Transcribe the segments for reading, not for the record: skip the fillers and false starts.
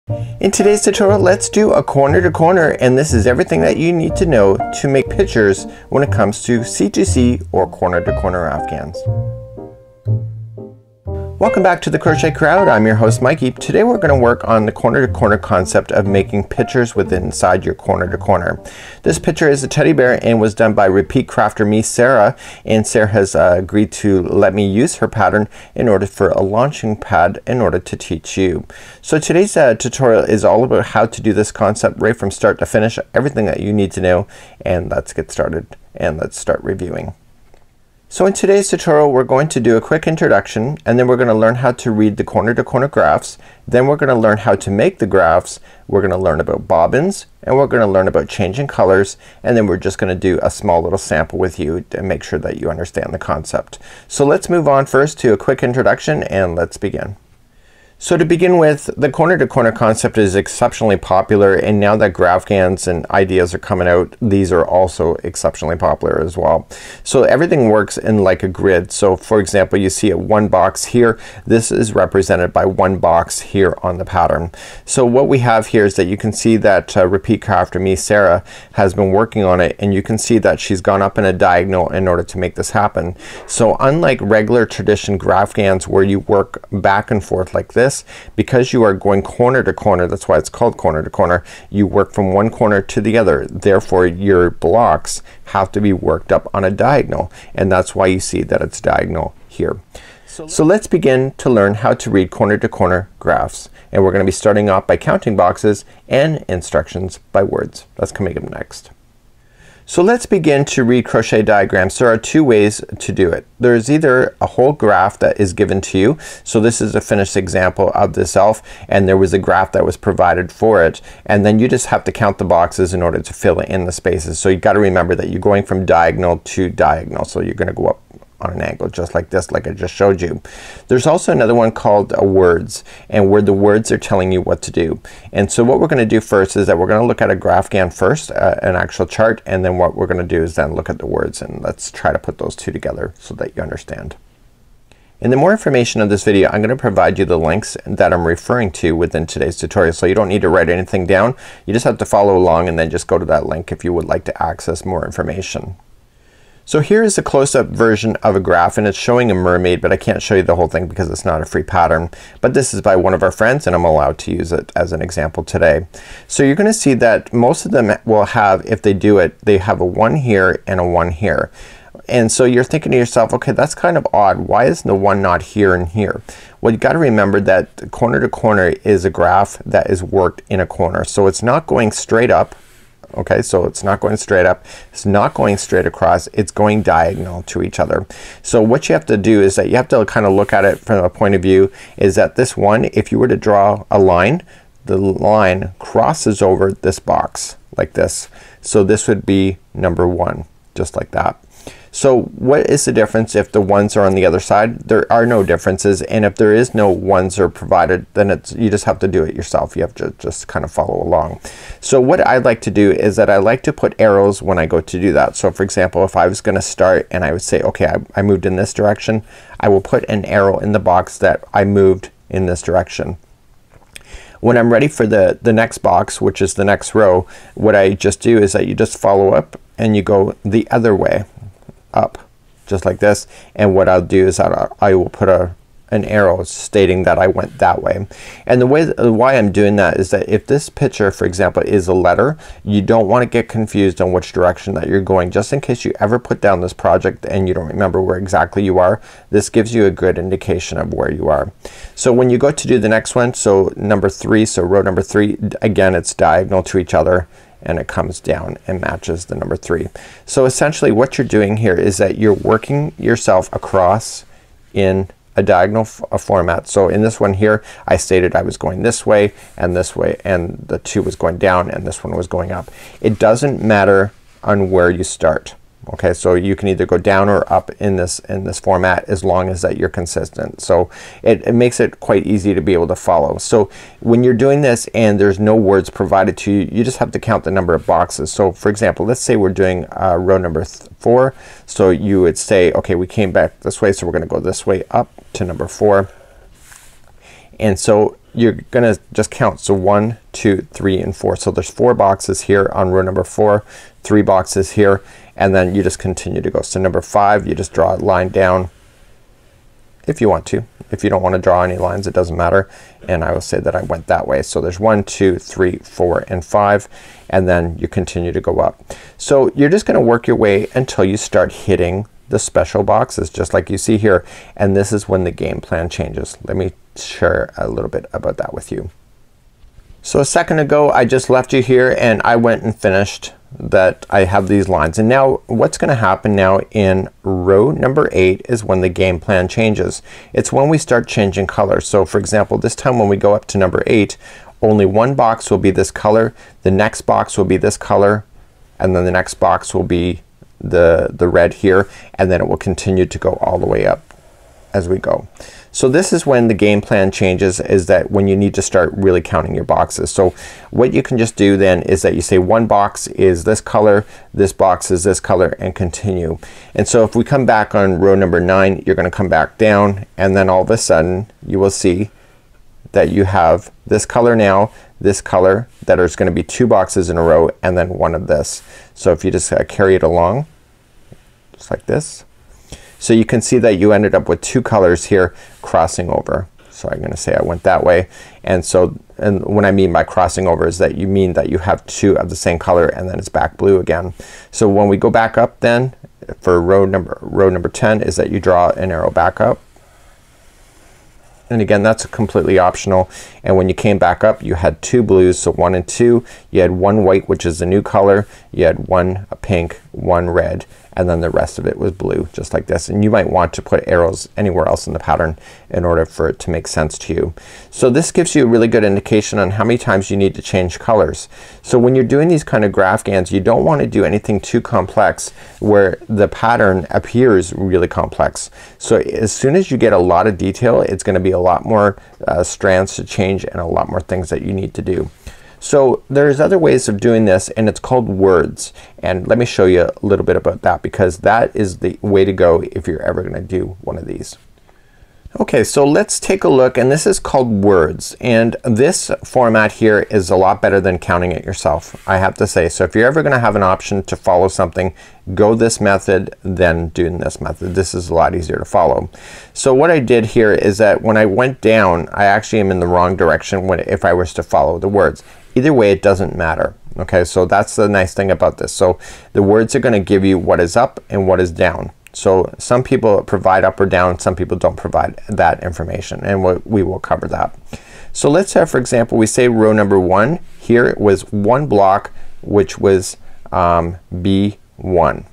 In today's tutorial, let's do a corner to corner, and this is everything that you need to know to make pictures when it comes to C2C or corner to corner Afghans. Welcome back to the Crochet Crowd. I'm your host Mikey. Today we're going to work on the corner to corner concept of making pictures inside your corner to corner. This picture is a teddy bear and was done by repeat crafter me, Sarah, and Sarah has agreed to let me use her pattern in order for a launching pad in order to teach you. So today's tutorial is all about how to do this concept right from start to finish, everything that you need to know, and let's get started and let's start reviewing. So in today's tutorial we're going to do a quick introduction, and then we're going to learn how to read the corner to corner graphs. Then we're going to learn how to make the graphs. We're going to learn about bobbins, and we're going to learn about changing colors, and then we're just going to do a small little sample with you to make sure that you understand the concept. So let's move on first to a quick introduction and let's begin. So to begin with, the corner to corner concept is exceptionally popular, and now that Graphghans and ideas are coming out, these are also exceptionally popular as well. So everything works in like a grid. So for example, you see one box here. This is represented by one box here on the pattern. So what we have here is that you can see that repeat crafter me, Sarah, has been working on it, and you can see that she's gone up in a diagonal in order to make this happen. So unlike regular tradition Graphghans where you work back and forth like this, because you are going corner to corner, that's why it's called corner to corner, you work from one corner to the other. Therefore your blocks have to be worked up on a diagonal, and that's why you see that it's diagonal here. So let's begin to learn how to read corner to corner graphs, and we're going to be starting off by counting boxes and instructions by words. That's coming up next. So let's begin to read crochet diagrams. There are two ways to do it. There's either a whole graph that is given to you. So this is a finished example of this elf, and there was a graph that was provided for it, and then you just have to count the boxes in order to fill in the spaces. So you got to remember that you're going from diagonal to diagonal. So you're going to go up on an angle just like this, like I just showed you. There's also another one called words, and where the words are telling you what to do. And so what we're going to do first is that we're going to look at a Graphghan first, an actual chart, and then what we're going to do is then look at the words, and let's try to put those two together so that you understand. In the more information of this video, I'm going to provide you the links that I'm referring to within today's tutorial. So you don't need to write anything down. You just have to follow along and then just go to that link if you would like to access more information. So here is a close-up version of a graph, and it's showing a mermaid, but I can't show you the whole thing because it's not a free pattern. But this is by one of our friends, and I'm allowed to use it as an example today. So you're going to see that most of them will have, if they do it, they have a 1 here and a 1 here. And so you're thinking to yourself, okay, that's kind of odd. Why is the 1 not here and here? Well, you got to remember that corner to corner is a graph that is worked in a corner. So it's not going straight up. Okay, so it's not going straight up, it's not going straight across, it's going diagonal to each other. So what you have to do is that you have to kind of look at it from a point of view is that this one, if you were to draw a line, the line crosses over this box like this. So this would be number 1, just like that. So what is the difference if the ones are on the other side? There are no differences, and if there is no ones are provided, then you just have to do it yourself. You have to just kind of follow along. So what I like to do is that I like to put arrows when I go to do that. So for example, if I was going to start and I would say, okay, I moved in this direction, I will put an arrow in the box that I moved in this direction. When I'm ready for the next box, which is the next row, what I just do is that you just follow up and you go the other way up just like this, and what I'll do is I will put an arrow stating that I went that way. And the way why I'm doing that is that if this picture, for example, is a letter, you don't want to get confused on which direction that you're going, just in case you ever put down this project and you don't remember where exactly you are. This gives you a good indication of where you are. So when you go to do the next one, so number 3, so row number 3, again it's diagonal to each other, and it comes down and matches the number 3. So essentially what you're doing here is that you're working yourself across in a diagonal format. So in this one here I stated I was going this way, and the 2 was going down, and this one was going up. It doesn't matter on where you start. Okay, so you can either go down or up in this format as long as that you're consistent. So it makes it quite easy to be able to follow. So when you're doing this and there's no words provided to you, you just have to count the number of boxes. So for example, let's say we're doing row number 4. So you would say, okay, we came back this way, so we're going to go this way up to number 4. And so you're gonna just count. So 1, 2, 3, and 4. So there's 4 boxes here on row number 4, 3 boxes here, and then you just continue to go. So number 5, you just draw a line down if you want to. If you don't want to draw any lines, it doesn't matter, and I will say that I went that way. So there's 1, 2, 3, 4, and 5, and then you continue to go up. So you're just gonna work your way until you start hitting the special boxes just like you see here, and this is when the game plan changes. Let me share a little bit about that with you. So a second ago I just left you here and I went and finished that. I have these lines, and now what's gonna happen now in row number 8 is when the game plan changes. It's when we start changing colors. So for example, this time when we go up to number 8, only one box will be this color, the next box will be this color, and then the next box will be the red here, and then it will continue to go all the way up as we go. So this is when the game plan changes, is that when you need to start really counting your boxes. So what you can just do then is that you say one box is this color, this box is this color, and continue. And so if we come back on row number 9, you're gonna come back down, and then all of a sudden you will see that you have this color now, this color, that is gonna be 2 boxes in a row, and then one of this. So if you just carry it along just like this, so you can see that you ended up with 2 colors here crossing over. So I'm gonna say I went that way, and so, and what I mean by crossing over is that you mean that you have 2 of the same color and then it's back blue again. So when we go back up then for row number 10 is that you draw an arrow back up, and again that's completely optional. And when you came back up you had 2 blues, so 1 and 2. You had 1 white, which is the new color, you had 1 pink, 1 red, and then the rest of it was blue, just like this. And you might want to put arrows anywhere else in the pattern in order for it to make sense to you. So this gives you a really good indication on how many times you need to change colors. So when you're doing these kind of Graphghans, you don't want to do anything too complex where the pattern appears really complex. So as soon as you get a lot of detail, it's gonna be a lot more strands to change and a lot more things that you need to do. So there's other ways of doing this, and it's called words, and let me show you a little bit about that, because that is the way to go if you're ever gonna do one of these. Okay, so let's take a look, and this is called words, and this format here is a lot better than counting it yourself, I have to say. So if you're ever gonna have an option to follow something, go this method than doing this method. This is a lot easier to follow. So what I did here is that when I went down, I actually am in the wrong direction if I was to follow the words. Either way it doesn't matter. Okay, so that's the nice thing about this. So the words are gonna give you what is up and what is down. So some people provide up or down, some people don't provide that information, and we will cover that. So let's say for example we say row number 1 here it was 1 block, which was B1.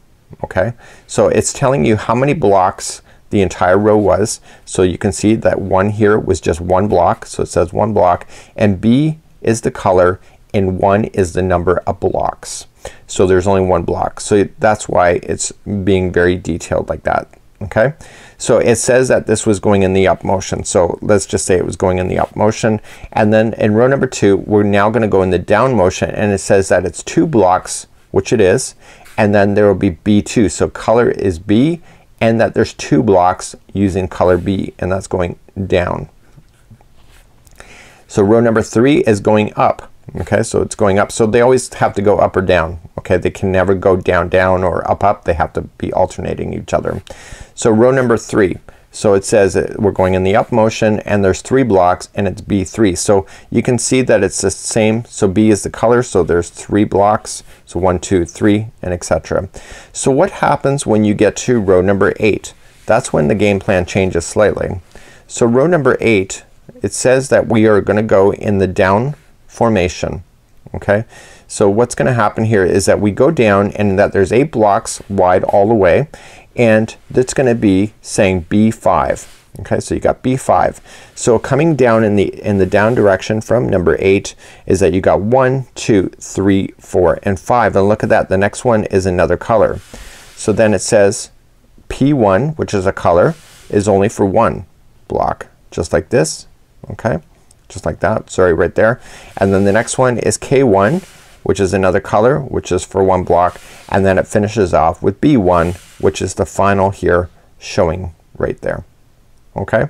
Okay, so it's telling you how many blocks the entire row was. So you can see that 1 here was just 1 block, so it says 1 block, and B is the color and 1 is the number of blocks. So there's only 1 block. So that's why it's being very detailed like that. Okay, so it says that this was going in the up motion. So let's just say it was going in the up motion, and then in row number 2 we're now gonna go in the down motion, and it says that it's 2 blocks, which it is, and then there will be B2. So color is B, and that there's 2 blocks using color B, and that's going down. So row number 3 is going up. Okay, so it's going up. So they always have to go up or down. Okay, they can never go down down or up up. They have to be alternating each other. So row number 3. So it says we're going in the up motion, and there's 3 blocks, and it's B3. So you can see that it's the same. So B is the color, so there's 3 blocks. So 1, 2, 3, and etc. So what happens when you get to row number 8? That's when the game plan changes slightly. So row number 8, it says that we are gonna go in the down formation. Okay, so what's gonna happen here is that we go down, and that there's 8 blocks wide all the way, and that's gonna be saying B5. Okay, so you got B5. So coming down in the down direction from number 8 is that you got 1, 2, 3, 4, and 5. And look at that, the next one is another color. So then it says P1, which is a color, is only for 1 block, just like this. Okay, just like that, sorry, right there. And then the next one is K1, which is another color, which is for 1 block, and then it finishes off with B1, which is the final here showing right there. Okay,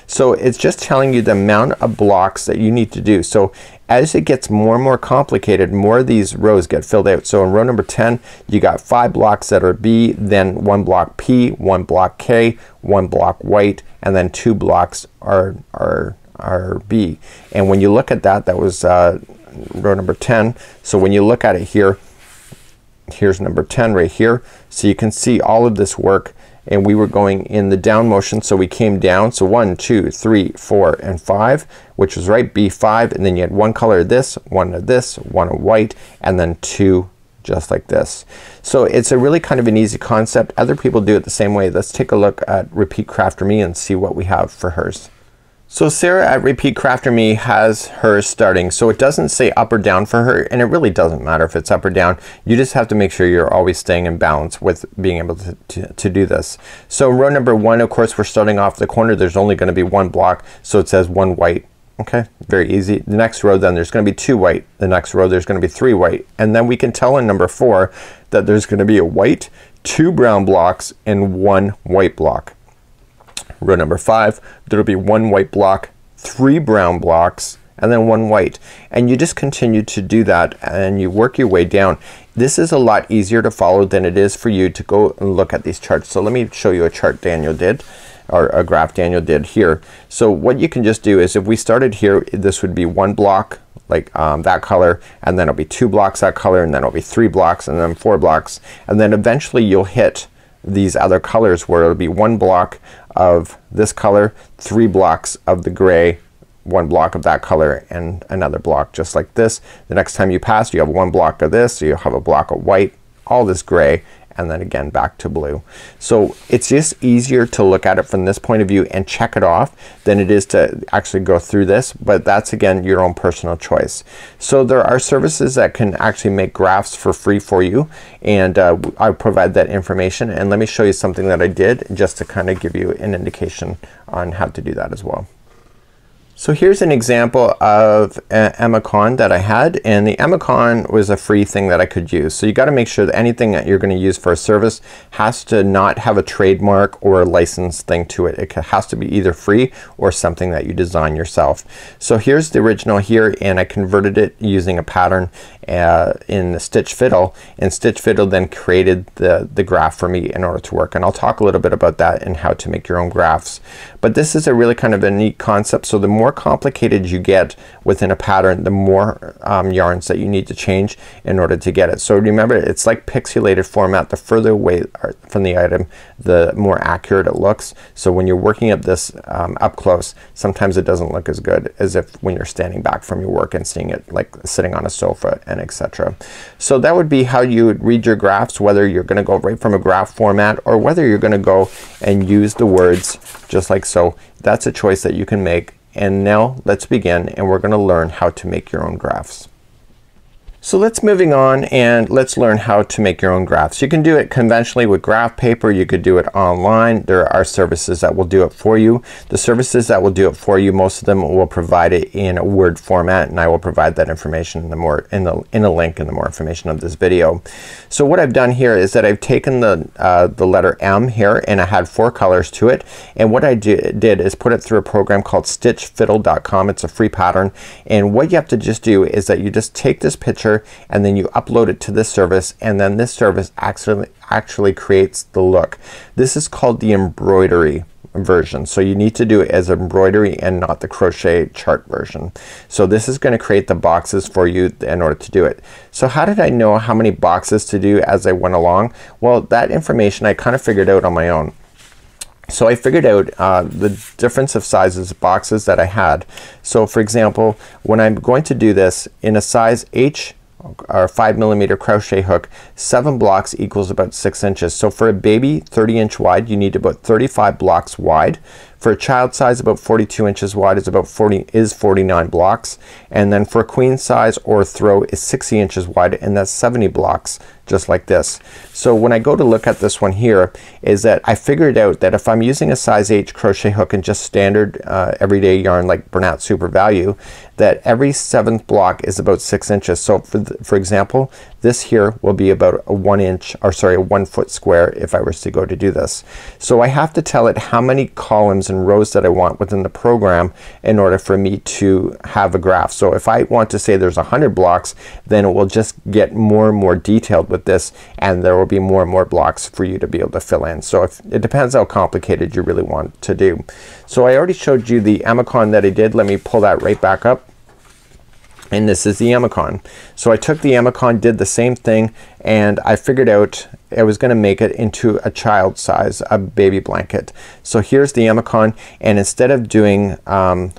so it's just telling you the amount of blocks that you need to do. So as it gets more and more complicated, more of these rows get filled out. So in row number 10 you got 5 blocks that are B, then 1 block P, 1 block K, 1 block white, and then 2 blocks are B. And when you look at that, that was row number 10. So when you look at it here, here's number 10 right here. So you can see all of this work, and we were going in the down motion, so we came down. So 1, 2, 3, 4, and 5, which was right, B5, and then you had 1 color of this, 1 of this, 1 of white, and then 2 just like this. So it's a really kind of an easy concept. Other people do it the same way. Let's take a look at Repeat Crafter Me and see what we have for hers. So Sarah at Repeat Crafter Me has hers starting. So it doesn't say up or down for her, and it really doesn't matter if it's up or down. You just have to make sure you're always staying in balance with being able to do this. So row number 1, of course, we're starting off the corner. There's only going to be 1 block, so it says 1 white. Okay, very easy. The next row then there's going to be 2 white. The next row there's going to be 3 white, and then we can tell in number 4 that there's going to be a white, 2 brown blocks, and 1 white block. Row number 5, there'll be 1 white block, 3 brown blocks, and then 1 white. And you just continue to do that, and you work your way down. This is a lot easier to follow than it is for you to go and look at these charts. So let me show you a chart Daniel did, or a graph Daniel did here. So what you can just do is, if we started here, this would be 1 block like that color, and then it'll be 2 blocks that color, and then it'll be 3 blocks, and then 4 blocks, and then eventually you'll hit these other colors where it'll be 1 block of this color, 3 blocks of the gray, 1 block of that color, and another block just like this. The next time you pass, you have 1 block of this, so you'll have a block of white, all this gray, and then again back to blue. So it's just easier to look at it from this point of view and check it off than it is to actually go through this, but that's again your own personal choice. So there are services that can actually make graphs for free for you, and I provide that information, and let me show you something that I did just to kind of give you an indication on how to do that as well. So here's an example of an Emicon that I had, and the Emicon was a free thing that I could use. So you got to make sure that anything that you're going to use for a service has to not have a trademark or a license thing to it. It has to be either free or something that you design yourself. So here's the original here, and I converted it using a pattern in Stitch Fiddle, and Stitch Fiddle then created the graph for me in order to work, and I'll talk a little bit about that and how to make your own graphs. But this is a really kind of a neat concept. So the more complicated you get within a pattern, the more yarns that you need to change in order to get it. So remember, it's like pixelated format. The further away from the item, the more accurate it looks. So when you're working at this up close, sometimes it doesn't look as good as if when you're standing back from your work and seeing it like sitting on a sofa and etc. So that would be how you would read your graphs, whether you're going to go right from a graph format or whether you're going to go and use the words just like so. That's a choice that you can make. And now let's begin, and we're going to learn how to make your own graphs. So let's moving on, and let's learn how to make your own graphs. You can do it conventionally with graph paper. You could do it online. There are services that will do it for you. The services that will do it for you, most of them will provide it in a Word format, and I will provide that information in the link in the more information of this video. So what I've done here is that I've taken the letter M here, and I had 4 colors to it, and what I did is put it through a program called stitchfiddle.com. It's a free pattern, and what you have to just do is that you just take this picture and then you upload it to this service, and then this service actually creates the look. This is called the embroidery version, so you need to do it as embroidery and not the crochet chart version. So this is going to create the boxes for you in order to do it. So how did I know how many boxes to do as I went along? Well, that information I kind of figured out on my own. So I figured out the difference of sizes of boxes that I had. So for example, when I'm going to do this in a size H or 5mm crochet hook, 7 blocks equals about 6 inches. So for a baby 30-inch wide, you need about 35 blocks wide. For a child size, about 42 inches wide is about 49 blocks, and then for a queen size or throw is 60 inches wide, and that's 70 blocks, just like this. So when I go to look at this one here, is that I figured out that if I'm using a size H crochet hook and just standard everyday yarn like Bernat Super Value, that every 7th block is about 6 inches. So for example, this here will be about a 1 foot square if I was to go to do this. So I have to tell it how many columns columns and rows that I want within the program in order for me to have a graph. So if I want to say there's 100 blocks, then it will just get more and more detailed with this, and there will be more and more blocks for you to be able to fill in. So it depends how complicated you really want to do. So I already showed you the Amicon that I did. Let me pull that right back up. And this is the Amicon. So I took the Amicon, did the same thing, and I figured out I was gonna make it into a child size, a baby blanket. So here's the Amicon, and instead of doing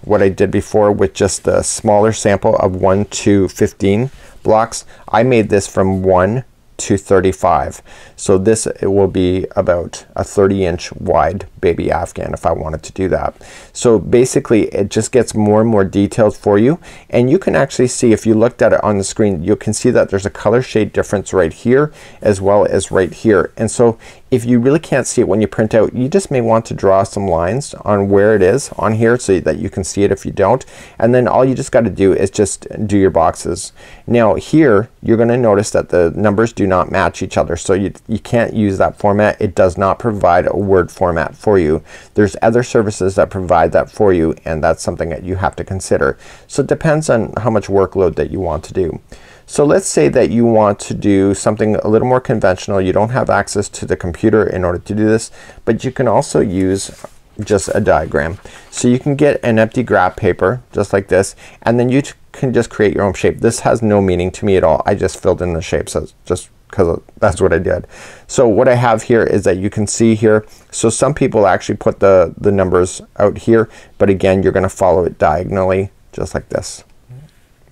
what I did before with just the smaller sample of 1 to 15 blocks, I made this from 1 to 35. So this, it will be about a 30-inch wide baby Afghan if I wanted to do that. So basically it just gets more and more detailed for you, and you can actually see, if you looked at it on the screen, you can see that there's a color shade difference right here as well as right here. And so if you really can't see it when you print out, you just may want to draw some lines on where it is on here so that you can see it if you don't, and then all you just got to do is just do your boxes. Now here you're gonna notice that the numbers do not match each other, so you can't use that format. It does not provide a Word format for you. There's other services that provide that for you, and that's something that you have to consider. So it depends on how much workload that you want to do. So let's say that you want to do something a little more conventional. You don't have access to the computer in order to do this, but you can also use just a diagram. So you can get an empty graph paper just like this, and then you can just create your own shape. This has no meaning to me at all. I just filled in the shapes just because that's what I did. So what I have here is that you can see here, so some people actually put the numbers out here, but again you're gonna follow it diagonally just like this.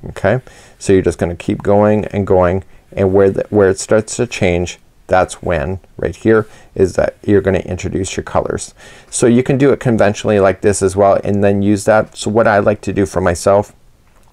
Okay, so you're just gonna keep going and going, and where it starts to change, that's when right here is that you're gonna introduce your colors. So you can do it conventionally like this as well and then use that. So what I like to do for myself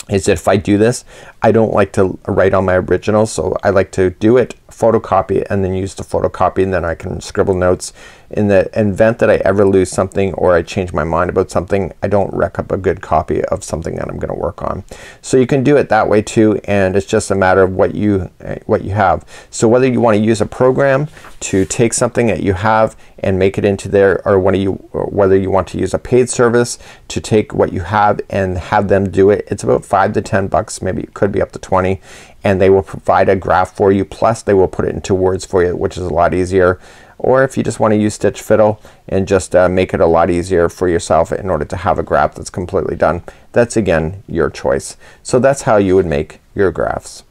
is that if I do this, I don't like to write on my originals, so I like to do it, photocopy it, and then use the photocopy, and then I can scribble notes. In the event that I ever lose something or I change my mind about something, I don't wreck up a good copy of something that I'm gonna work on. So you can do it that way too, and it's just a matter of what you have. So whether you want to use a program to take something that you have and make it into there, or whether you want to use a paid service to take what you have and have them do it, it's about $5 to $10, maybe it could be up to 20, and they will provide a graph for you, plus they will put it into words for you, which is a lot easier. Or if you just want to use Stitch Fiddle and just make it a lot easier for yourself in order to have a graph that's completely done, that's again your choice. So that's how you would make your graphs.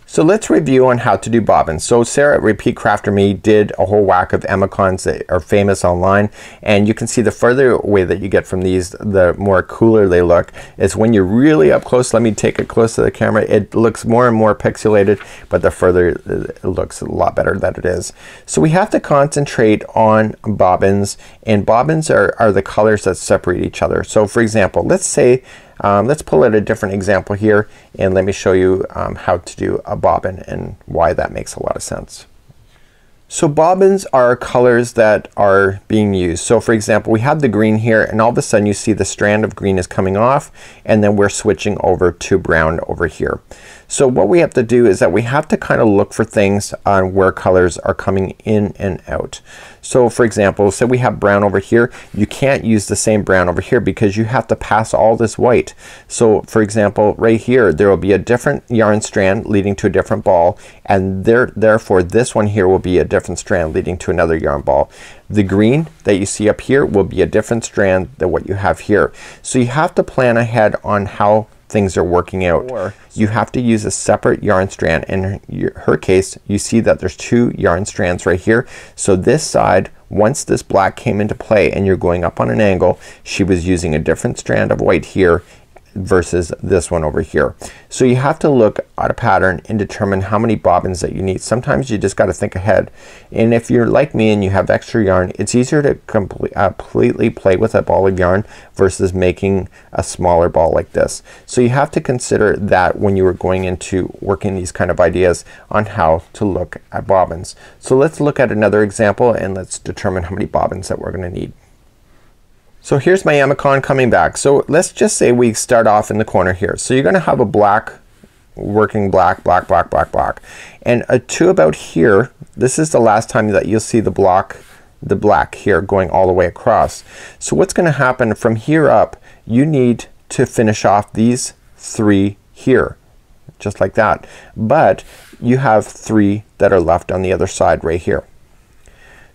So let's review on how to do bobbins. So Sarah at Repeat Crafter Me did a whole whack of Amicons that are famous online, and you can see the further away that you get from these, the more cooler they look. It's when you're really up close. Let me take it close to the camera. It looks more and more pixelated, but the further it looks, a lot better that it is. So we have to concentrate on bobbins, and bobbins are the colors that separate each other. So for example, let's say let's pull out a different example here, and let me show you how to do a bobbin and why that makes a lot of sense. So bobbins are colors that are being used. So for example, we have the green here, and all of a sudden you see the strand of green is coming off, and then we're switching over to brown over here. So what we have to do is that we have to kind of look for things on where colors are coming in and out. So for example, say we have brown over here, you can't use the same brown over here because you have to pass all this white. So for example, right here there will be a different yarn strand leading to a different ball, and therefore this one here will be a different strand leading to another yarn ball. The green that you see up here will be a different strand than what you have here. So you have to plan ahead on how things are working out. Or you have to use a separate yarn strand. In her case, you see that there's two yarn strands right here. So this side, once this black came into play and you're going up on an angle, she was using a different strand of white here versus this one over here. So you have to look at a pattern and determine how many bobbins that you need. Sometimes you just got to think ahead, and if you're like me and you have extra yarn, it's easier to completely play with a ball of yarn versus making a smaller ball like this. So you have to consider that when you are going into working these kind of ideas on how to look at bobbins. So let's look at another example and let's determine how many bobbins that we're going to need. So here's my Amicon coming back. So let's just say we start off in the corner here. So you're gonna have a black, working black, black, black, black, black. And to about here, this is the last time that you'll see the block the black here going all the way across. So what's gonna happen from here up, you need to finish off these 3 here, just like that. But you have 3 that are left on the other side right here.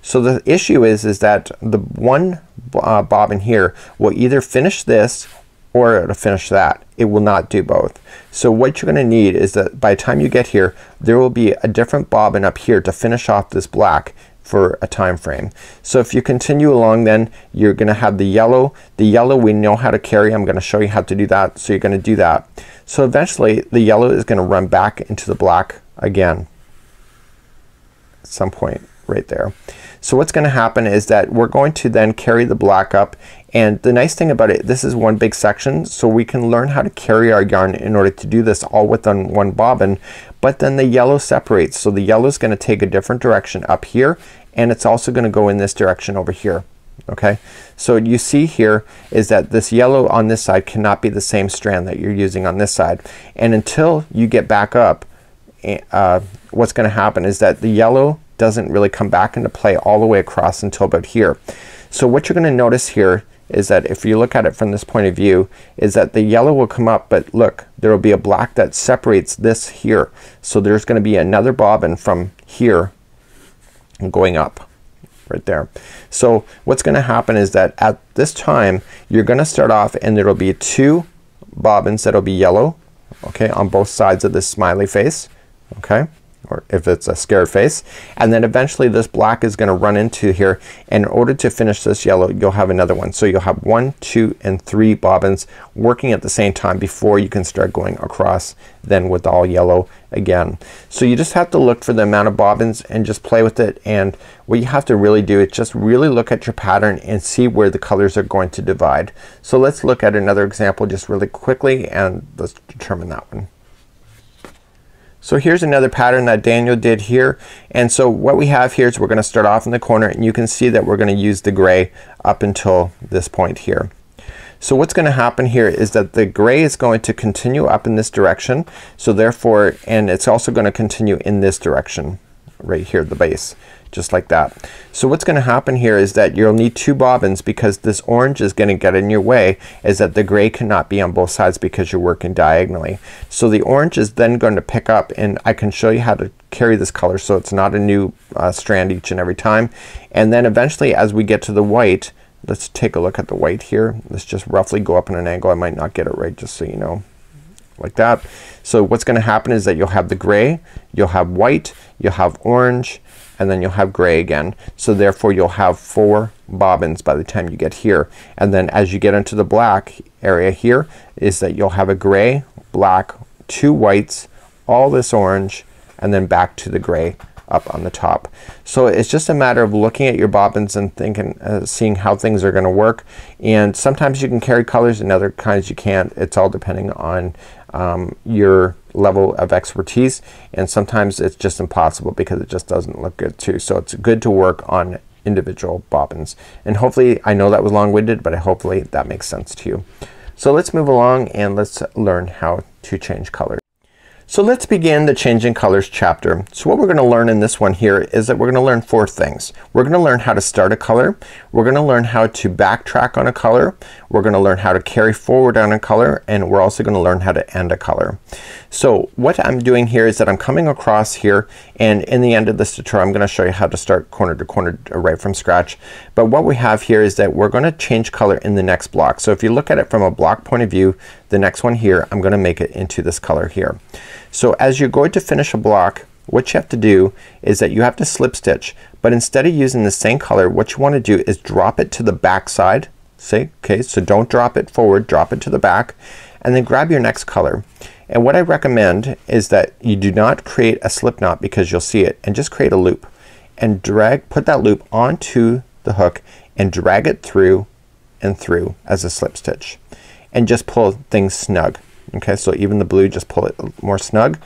So the issue is that the one bobbin here will either finish this or it'll finish that. It will not do both. So what you're gonna need is that by the time you get here, there will be a different bobbin up here to finish off this black for a time frame. So if you continue along, then you're gonna have the yellow. The yellow we know how to carry. I'm gonna show you how to do that. So you're gonna do that. So eventually the yellow is gonna run back into the black again at some point right there. So what's gonna happen is that we're going to then carry the black up, and the nice thing about it, this is one big section, so we can learn how to carry our yarn in order to do this all within one bobbin. But then the yellow separates, so the yellow is gonna take a different direction up here, and it's also gonna go in this direction over here. Okay, so you see here is that this yellow on this side cannot be the same strand that you're using on this side, and until you get back up, what's gonna happen is that the yellow doesn't really come back into play all the way across until about here. So what you're gonna notice here is that if you look at it from this point of view, is that the yellow will come up, but look, there will be a black that separates this here. So there's gonna be another bobbin from here going up right there. So what's gonna happen is that at this time you're gonna start off and there will be 2 bobbins that'll be yellow, okay, on both sides of this smiley face, okay, or if it's a scared face, and then eventually this black is gonna run into here, and in order to finish this yellow you'll have another one. So you'll have 1, 2, and 3 bobbins working at the same time before you can start going across then with all yellow again. So you just have to look for the amount of bobbins and just play with it, and what you have to really do is just really look at your pattern and see where the colors are going to divide. So let's look at another example just really quickly and let's determine that one. So here's another pattern that Daniel did here, and so what we have here is we're gonna start off in the corner, and you can see that we're gonna use the gray up until this point here. So what's gonna happen here is that the gray is going to continue up in this direction, so therefore, and it's also gonna continue in this direction right here, the base, just like that. So what's gonna happen here is that you'll need 2 bobbins because this orange is gonna get in your way, is that the gray cannot be on both sides because you're working diagonally. So the orange is then going to pick up, and I can show you how to carry this color so it's not a new strand each and every time. And then eventually as we get to the white, let's take a look at the white here. Let's just roughly go up in an angle. I might not get it right, just so you know, like that. So what's gonna happen is that you'll have the gray, you'll have white, you'll have orange, and then you'll have gray again. So therefore you'll have 4 bobbins by the time you get here. And then as you get into the black area here is that you'll have a gray, black, 2 whites, all this orange, and then back to the gray up on the top. So it's just a matter of looking at your bobbins and thinking, seeing how things are gonna work. And sometimes you can carry colors and other kinds you can't. It's all depending on your level of expertise, and sometimes it's just impossible because it just doesn't look good too. So it's good to work on individual bobbins, and hopefully, I know that was long-winded, but hopefully that makes sense to you. So let's move along and let's learn how to change colors. So let's begin the changing colors chapter. So what we're gonna learn in this one here is that we're gonna learn 4 things. We're gonna learn how to start a color, we're gonna learn how to backtrack on a color, we're gonna learn how to carry forward on a color, and we're also gonna learn how to end a color. So what I'm doing here is that I'm coming across here, and in the end of this tutorial I'm gonna show you how to start corner to corner right from scratch. But what we have here is that we're gonna change color in the next block. So if you look at it from a block point of view, the next one here, I'm gonna make it into this color here. So as you're going to finish a block, what you have to do is that you have to slip stitch, but instead of using the same color, what you want to do is drop it to the back side. See? Okay, so don't drop it forward, drop it to the back, and then grab your next color. And what I recommend is that you do not create a slip knot because you'll see it, and just create a loop and put that loop onto the hook and drag it through and through as a slip stitch, and just pull things snug. Okay, so even the blue, just pull it more snug,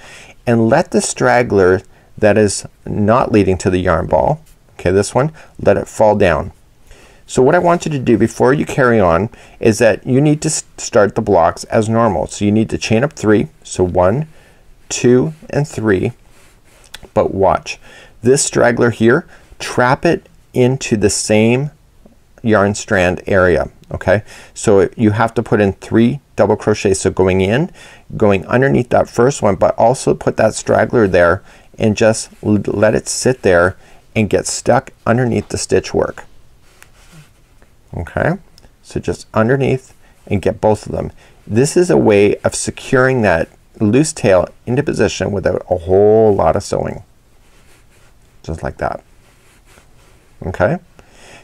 and let the straggler that is not leading to the yarn ball, okay, this one, let it fall down. So what I want you to do before you carry on is that you need to start the blocks as normal. So you need to chain up 3, so 1, 2, and 3, but watch this straggler here, trap it into the same yarn strand area. Okay, so you have to put in 3 double crochets, so going in, going underneath that first one, but also put that straggler there and just let it sit there and get stuck underneath the stitch work. Okay, so just underneath and get both of them. This is a way of securing that loose tail into position without a whole lot of sewing, just like that. Okay,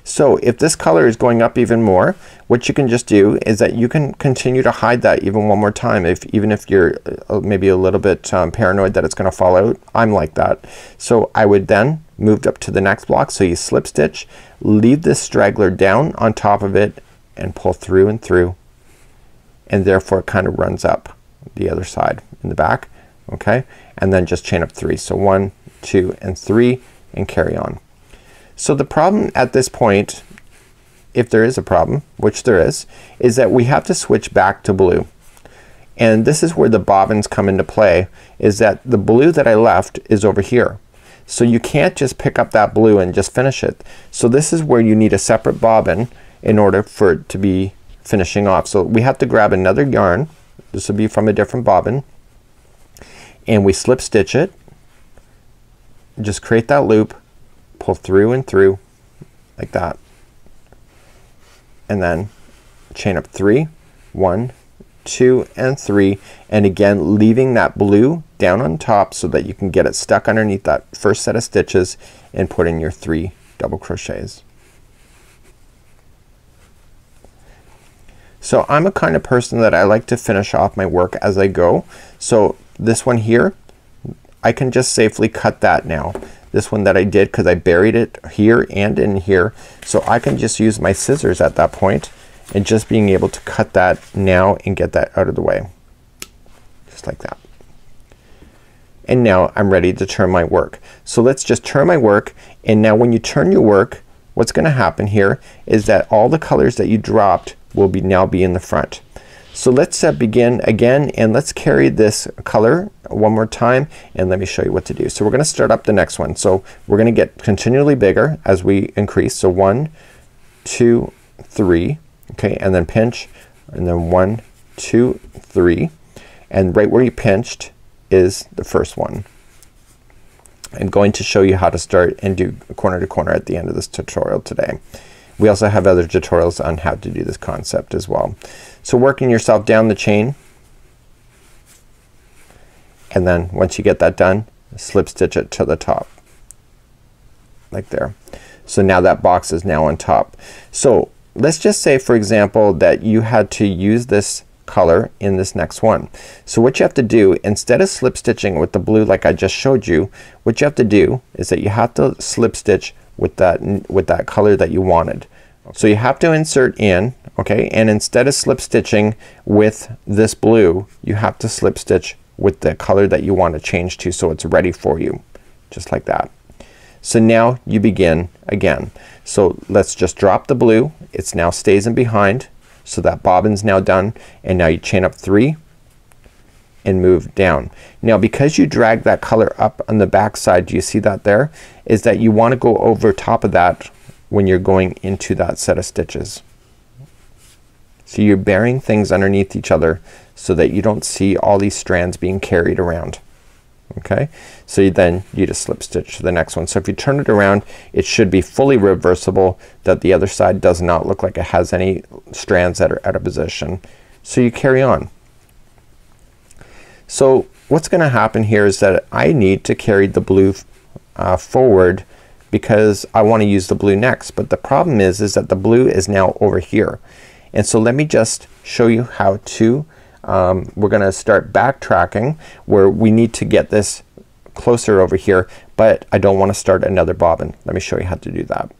so if this color is going up even more, what you can just do is that you can continue to hide that even one more time, even if you're maybe a little bit paranoid that it's gonna fall out. I'm like that. So I would then move up to the next block, so you slip stitch, leave this straggler down on top of it and pull through and through, and therefore it kind of runs up the other side in the back. Okay, and then just chain up 3. So 1, 2 and 3 and carry on. So the problem at this point, if there is a problem, which there is that we have to switch back to blue. And this is where the bobbins come into play, is that the blue that I left is over here. So you can't just pick up that blue and just finish it. So this is where you need a separate bobbin in order for it to be finishing off. So we have to grab another yarn. This will be from a different bobbin, and we slip stitch it, just create that loop, pull through and through like that, and then chain up 3, 1, 2 and 3, and again leaving that blue down on top so that you can get it stuck underneath that first set of stitches and put in your 3 double crochets. So I'm a kind of person that I like to finish off my work as I go. So this one here, I can just safely cut that now. This one that I did, because I buried it here and in here, so I can just use my scissors at that point and just being able to cut that now and get that out of the way, just like that. And now I'm ready to turn my work. So let's just turn my work, and now when you turn your work, what's gonna happen here is that all the colors that you dropped will now be in the front. So let's begin again, and let's carry this color one more time, and let me show you what to do. So we're gonna start up the next one. So we're gonna get continually bigger as we increase. So 1, 2, 3, okay, and then pinch, and then 1, 2, 3, and right where you pinched is the first one. I'm going to show you how to start and do corner to corner at the end of this tutorial today. We also have other tutorials on how to do this concept as well. So working yourself down the chain, and then once you get that done, slip stitch it to the top like there. So now that box is now on top. So let's just say, for example, that you had to use this color in this next one. So what you have to do, instead of slip stitching with the blue like I just showed you, what you have to do is that you have to slip stitch with that color that you wanted. So you have to insert in, okay, and instead of slip stitching with this blue, you have to slip stitch with the color that you want to change to, so it's ready for you, just like that. So now you begin again. So let's just drop the blue. It's now stays in behind, so that bobbin's now done, and now you chain up 3 and move down. Now because you drag that color up on the back side, do you see that there? Is that you want to go over top of that when you're going into that set of stitches. So you're burying things underneath each other so that you don't see all these strands being carried around. Okay, so then you just slip stitch to the next one. So if you turn it around, it should be fully reversible, that the other side does not look like it has any strands that are out of position. So you carry on. So what's gonna happen here is that I need to carry the blue forward because I want to use the blue next, but the problem is that the blue is now over here. And so let me just show you how to we're gonna start backtracking where we need to get this closer over here, but I don't want to start another bobbin. Let me show you how to do that.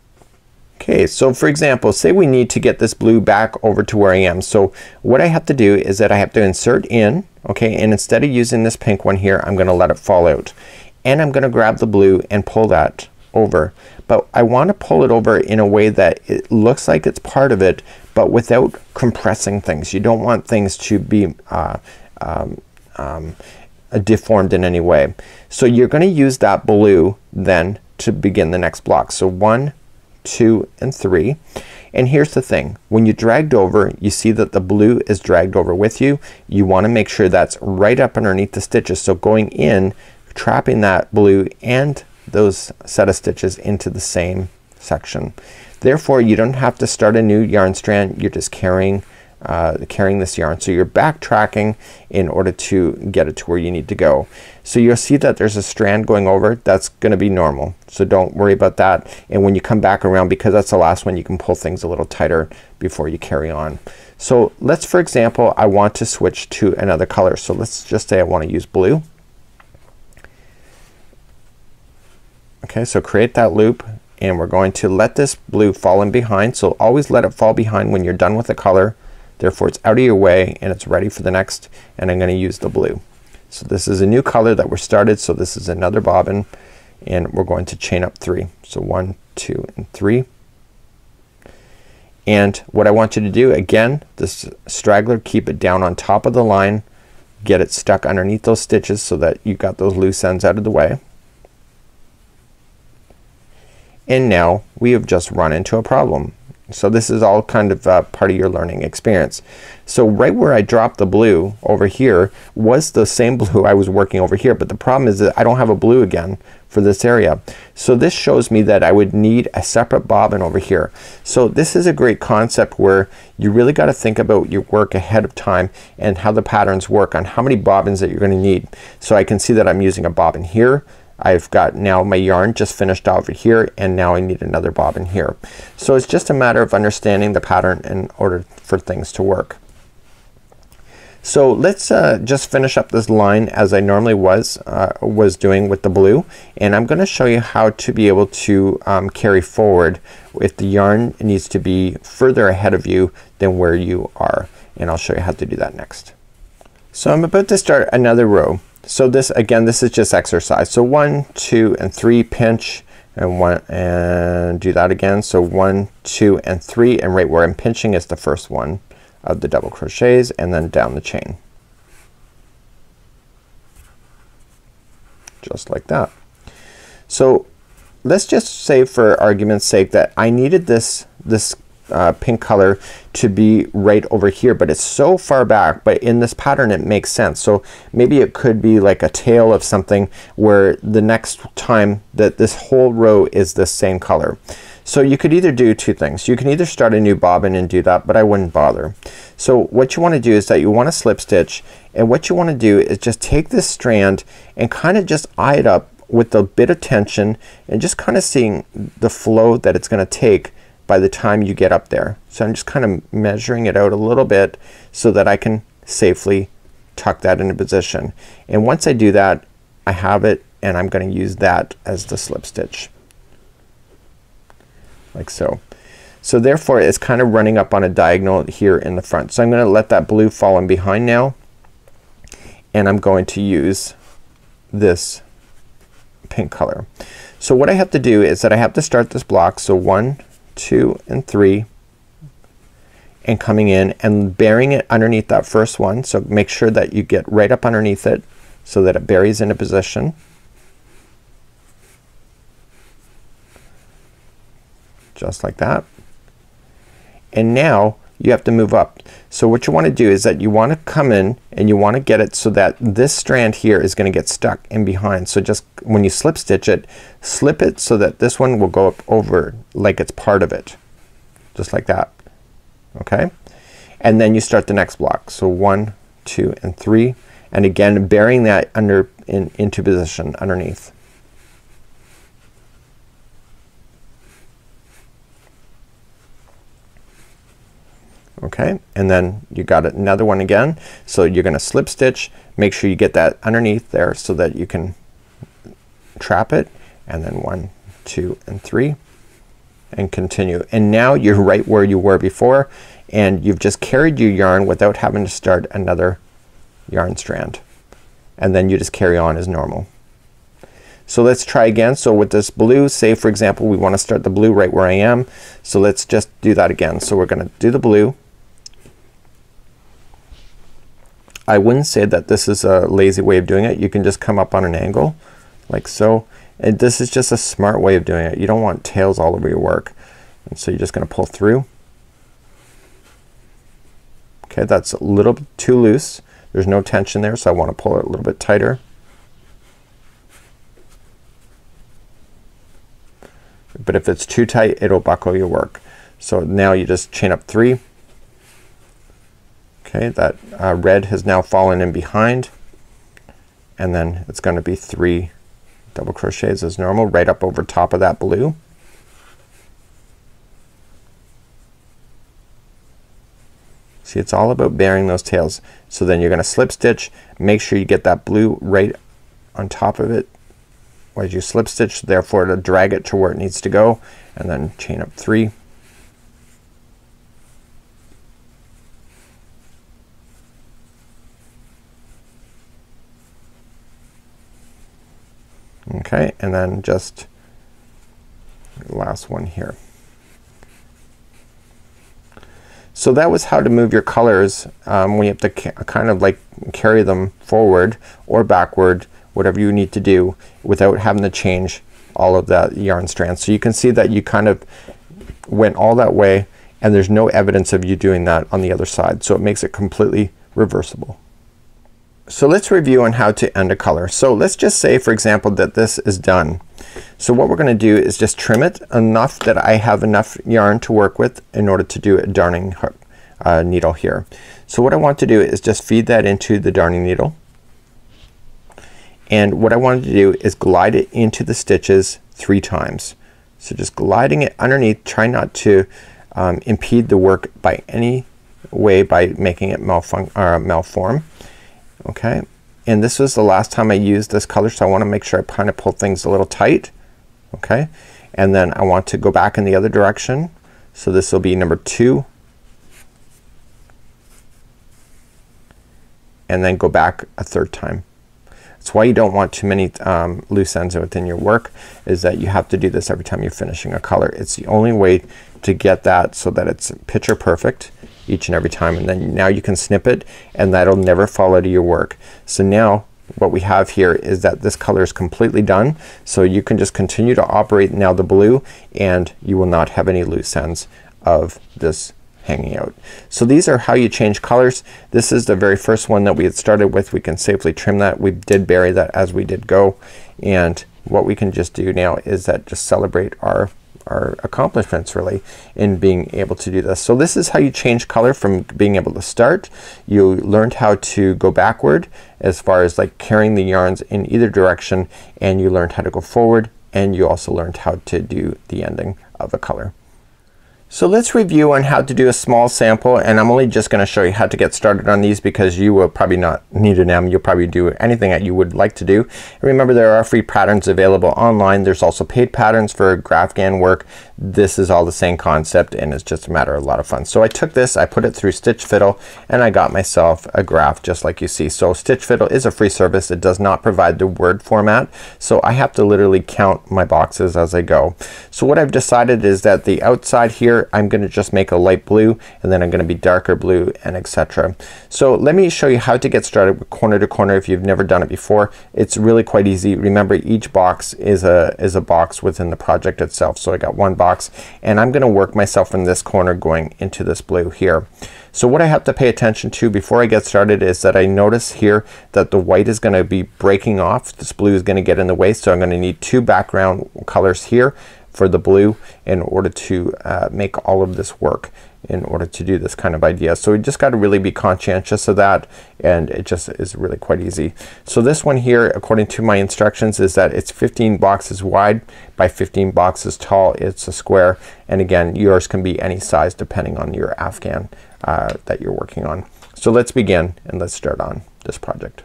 Okay, so for example, say we need to get this blue back over to where I am. So what I have to do is that I have to insert in, okay, and instead of using this pink one here, I'm gonna let it fall out, and I'm gonna grab the blue and pull that over. But I want to pull it over in a way that it looks like it's part of it, but without compressing things. You don't want things to be deformed in any way. So you're going to use that blue then to begin the next block. So 1, 2, and 3. And here's the thing, when you dragged over, you see that the blue is dragged over with you. You want to make sure that's right up underneath the stitches. So going in, trapping that blue and those set of stitches into the same section. Therefore you don't have to start a new yarn strand, you're just carrying this yarn. So you're backtracking in order to get it to where you need to go. So you'll see that there's a strand going over. That's gonna be normal, so don't worry about that. And when you come back around, because that's the last one, you can pull things a little tighter before you carry on. So let's, for example, I want to switch to another color. So let's just say I want to use blue. Okay, so create that loop, and we're going to let this blue fall in behind. So always let it fall behind when you're done with the color. Therefore it's out of your way and it's ready for the next, and I'm gonna use the blue. So this is a new color that we're started, so this is another bobbin, and we're going to chain up 3. So 1, 2, and 3. And what I want you to do, again, this straggler, keep it down on top of the line, get it stuck underneath those stitches so that you got those loose ends out of the way. And now we have just run into a problem. So this is all kind of part of your learning experience. So right where I dropped the blue over here was the same blue I was working over here, but the problem is that I don't have a blue again for this area. So this shows me that I would need a separate bobbin over here. So this is a great concept where you really got to think about your work ahead of time and how the patterns work on how many bobbins that you're going to need. So I can see that I'm using a bobbin here. I've got now my yarn just finished over here, and now I need another bobbin here. So it's just a matter of understanding the pattern in order for things to work. So let's just finish up this line as I normally was doing with the blue, and I'm gonna show you how to be able to carry forward if the yarn needs to be further ahead of you than where you are, and I'll show you how to do that next. So I'm about to start another row. So this, again, this is just exercise. So 1, 2, and 3, pinch, and 1, and do that again. So 1, 2, and 3, and right where I'm pinching is the first one of the double crochets, and then down the chain. Just like that. So let's just say for argument's sake that I needed this pink color to be right over here, but it's so far back, but in this pattern it makes sense. So maybe it could be like a tail of something where the next time that this whole row is the same color. So you could either do two things. You can either start a new bobbin and do that, but I wouldn't bother. So what you want to do is that you want to slip stitch, and what you want to do is just take this strand and kind of just eye it up with a bit of tension, and just kind of seeing the flow that it's going to take by the time you get up there. So I'm just kind of measuring it out a little bit so that I can safely tuck that into position. And once I do that, I have it, and I'm going to use that as the slip stitch, like so. So therefore it's kind of running up on a diagonal here in the front. So I'm going to let that blue fall in behind now, and I'm going to use this pink color. So what I have to do is that I have to start this block. So 1, 2, and 3, and coming in and burying it underneath that first one. So make sure that you get right up underneath it so that it buries into position. Just like that. And now you have to move up. So what you want to do is that you want to come in and you want to get it so that this strand here is going to get stuck in behind. So just when you slip stitch it, slip it so that this one will go up over like it's part of it, just like that. Okay, and then you start the next block. So 1, 2, and 3, and again burying that into position underneath. Okay, and then you got another one again. So you're going to slip stitch, make sure you get that underneath there so that you can trap it, and then 1, 2, and 3, and continue. And now you're right where you were before, and you've just carried your yarn without having to start another yarn strand, and then you just carry on as normal. So let's try again. So with this blue, say for example we want to start the blue right where I am, so let's just do that again. So we're going to do the blue. I wouldn't say that this is a lazy way of doing it. You can just come up on an angle like so, and this is just a smart way of doing it. You don't want tails all over your work. And so you're just gonna pull through. Okay, that's a little bit too loose. There's no tension there, so I want to pull it a little bit tighter. But if it's too tight, it'll buckle your work. So now you just chain up 3. Okay, that red has now fallen in behind, and then it's going to be 3 double crochets as normal right up over top of that blue. See, it's all about bearing those tails. So then you're gonna slip stitch, make sure you get that blue right on top of it as you slip stitch, therefore to drag it to where it needs to go, and then chain up 3. Okay, and then just the last one here. So that was how to move your colors. We have to kind of like carry them forward or backward, whatever you need to do, without having to change all of that yarn strands. So you can see that you kind of went all that way, and there's no evidence of you doing that on the other side. So it makes it completely reversible. So let's review on how to end a color. So let's just say, for example, that this is done. So what we're gonna do is just trim it enough that I have enough yarn to work with in order to do a darning hook needle here. So what I want to do is just feed that into the darning needle, and what I wanted to do is glide it into the stitches 3 times. So just gliding it underneath, try not to impede the work by any way by making it malform. Okay, and this was the last time I used this color, so I want to make sure I kind of pull things a little tight. Okay, and then I want to go back in the other direction, so this will be number 2, and then go back a 3rd time. That's why you don't want too many loose ends within your work, is that you have to do this every time you're finishing a color. It's the only way to get that so that it's picture perfect each and every time, and then now you can snip it and that'll never fall out of your work. So now what we have here is that this color is completely done, so you can just continue to operate now the blue, and you will not have any loose ends of this hanging out. So these are how you change colors. This is the very first one that we had started with. We can safely trim that. We did bury that as we did go, and what we can just do now is that just celebrate our accomplishments really in being able to do this. So this is how you change color from being able to start. You learned how to go backward as far as like carrying the yarns in either direction, and you learned how to go forward, and you also learned how to do the ending of a color. So let's review on how to do a small sample, and I'm only just gonna show you how to get started on these because you will probably not need an M. You'll probably do anything that you would like to do. And remember, there are free patterns available online. There's also paid patterns for Graphghan work. This is all the same concept, and it's just a matter of a lot of fun. So I took this, I put it through Stitch Fiddle, and I got myself a graph just like you see. So Stitch Fiddle is a free service. It does not provide the Word format, so I have to literally count my boxes as I go. So what I've decided is that the outside here I'm gonna just make a light blue, and then I'm gonna be darker blue, and etc. So let me show you how to get started with corner to corner if you've never done it before. It's really quite easy. Remember, each box is a box within the project itself. So I got one box, and I'm gonna work myself in this corner going into this blue here. So what I have to pay attention to before I get started is that I notice here that the white is gonna be breaking off. This blue is gonna get in the way, so I'm gonna need 2 background colors here for the blue in order to make all of this work, in order to do this kind of idea. So we just got to really be conscientious of that, and it just is really quite easy. So this one here, according to my instructions, is that it's 15 boxes wide by 15 boxes tall. It's a square, and again, yours can be any size depending on your Afghan that you're working on. So let's begin, and let's start on this project.